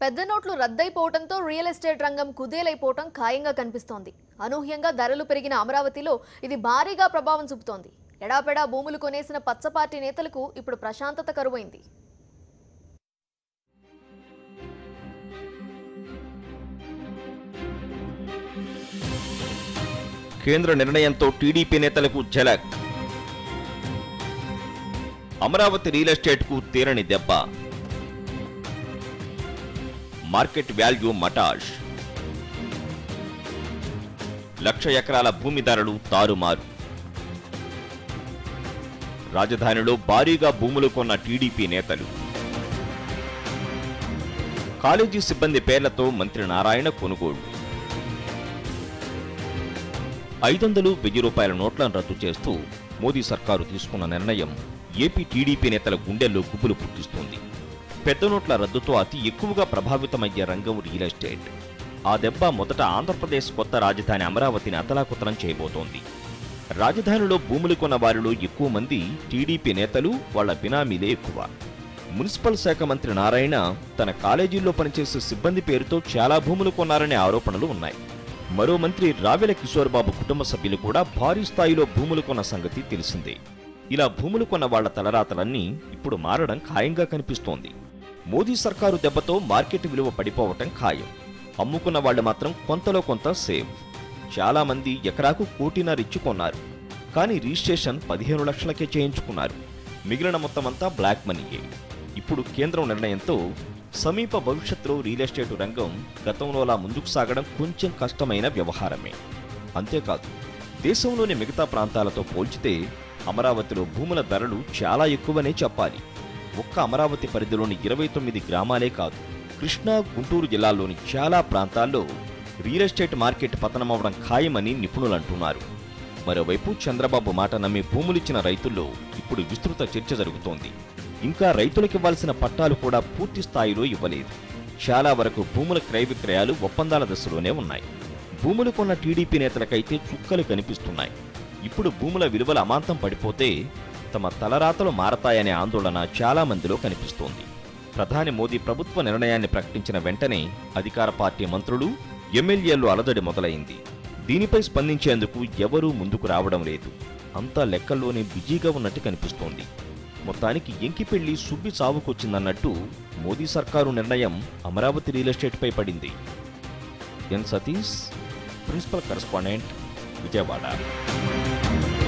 పెద్ద నోట్లు రద్దయిపోవడంతో real estate రంగం కుదేలైపోవడం ఖాయంగా కనిపిస్తోంది. అనూహ్యంగా ధరలు పెరిగిన అమరావతిలో ఇది భారీగా ప్రభావం చూపుతోంది. ఎడాపెడా భూములు కొనేసిన పచ్చపార్టీ నేతలకు ఇప్పుడు ప్రశాంతత కరువైంది. కేంద్ర నిర్ణయంతో టీడీపీ నేతలకు ఝలక్. అమరావతి రియల్ ఎస్టేట్కు తీరని దెబ్బ. Market value మటాష్. 1,00,000 ఎకరాల భూమి ధరలు తారుమారు. రాజధానిలో భారీగా భూములు కొన్న టీడీపీ నేతలు. కాలేజీ సిబ్బంది పేర్లతో మంత్రి నారాయణ కొనుగోళ్లు. 500-1000 రూపాయల నోట్లను రద్దు చేస్తూ మోదీ సర్కారు తీసుకున్న నిర్ణయం ఏపీ టీడీపీ నేతల గుండెల్లో గుబులు పుట్టిస్తోంది. పెద్ద నోట్ల రద్దుతో అతి ఎక్కువగా ప్రభావితమయ్యే రంగం రియల్ ఎస్టేట్. ఆ దెబ్బ మొదట ఆంధ్రప్రదేశ్ కొత్త రాజధాని అమరావతిని అతలాకుతలం చేయబోతోంది. రాజధానిలో భూములు కొన్న వారిలో ఎక్కువ మంది టీడీపీ నేతలు, వాళ్ల బినామీలే ఎక్కువ. మున్సిపల్ శాఖ మంత్రి నారాయణ తన కాలేజీల్లో పనిచేసే సిబ్బంది పేరుతో చాలా భూములు కొన్నారనే ఆరోపణలు ఉన్నాయి. మరో మంత్రి రావెల కిషోర్ బాబు కుటుంబ సభ్యులు కూడా భారీ స్థాయిలో భూములు కొన్న సంగతి తెలిసిందే. ఇలా భూములు కొన్న వాళ్ల తలరాతలన్నీ ఇప్పుడు మారడం ఖాయంగా కనిపిస్తోంది. మోదీ సర్కారు దెబ్బతో మార్కెట్ విలువ పడిపోవటం ఖాయం. అమ్ముకున్న వాళ్లు మాత్రం కొంతలో కొంత సేవ్. చాలా మంది ఎకరాకు 1.5 కోటి కొన్నారు. కానీ రిజిస్ట్రేషన్ 15 లక్షలకే చేయించుకున్నారు. మిగిలిన మొత్తమంతా బ్లాక్ మనీయే. ఇప్పుడు కేంద్రం నిర్ణయంతో సమీప భవిష్యత్తులో రియల్ ఎస్టేటు రంగం గతంలోలా ముందుకు సాగడం కొంచెం కష్టమైన వ్యవహారమే. అంతేకాదు, దేశంలోని మిగతా ప్రాంతాలతో పోల్చితే అమరావతిలో భూముల ధరలు చాలా ఎక్కువనే చెప్పాలి. ఒక్క అమరావతి పరిధిలోని 29 గ్రామాలే కాదు, కృష్ణా, గుంటూరు జిల్లాల్లోని చాలా ప్రాంతాల్లో రియల్ ఎస్టేట్ మార్కెట్ పతనమవడం ఖాయమని నిపుణులంటున్నారు. మరోవైపు చంద్రబాబు మాట నమ్మి భూములిచ్చిన రైతుల్లో ఇప్పుడు విస్తృత చర్చ జరుగుతోంది. ఇంకా రైతులకివ్వాల్సిన పట్టాలు కూడా పూర్తి స్థాయిలో ఇవ్వలేదు. చాలా వరకు భూముల క్రయ విక్రయాలు ఒప్పందాల దశలోనే ఉన్నాయి. భూములు కొన్న టీడీపీ నేతలకైతే చుక్కలు కనిపిస్తున్నాయి. ఇప్పుడు భూముల విలువల అమాంతం పడిపోతే తమ తలరాతలు మారతాయనే ఆందోళన చాలా మందిలో కనిపిస్తోంది. ప్రధాని మోదీ ప్రభుత్వ నిర్ణయాన్ని ప్రకటించిన వెంటనే అధికార పార్టీ మంత్రులు, ఎమ్మెల్యేలు అలజడి మొదలైంది. దీనిపై స్పందించేందుకు ఎవరూ ముందుకు రావడం లేదు. అంతా లెక్కల్లోనే బిజీగా ఉన్నట్టు కనిపిస్తోంది. మొత్తానికి ఎంకిపెళ్లి సుబ్బి చావుకొచ్చిందన్నట్టు మోదీ సర్కారు నిర్ణయం అమరావతి రియల్ ఎస్టేట్పై పడింది. ఎన్ సతీష్, ప్రిన్సిపల్ కరెస్పాండెంట్, విజయవాడ.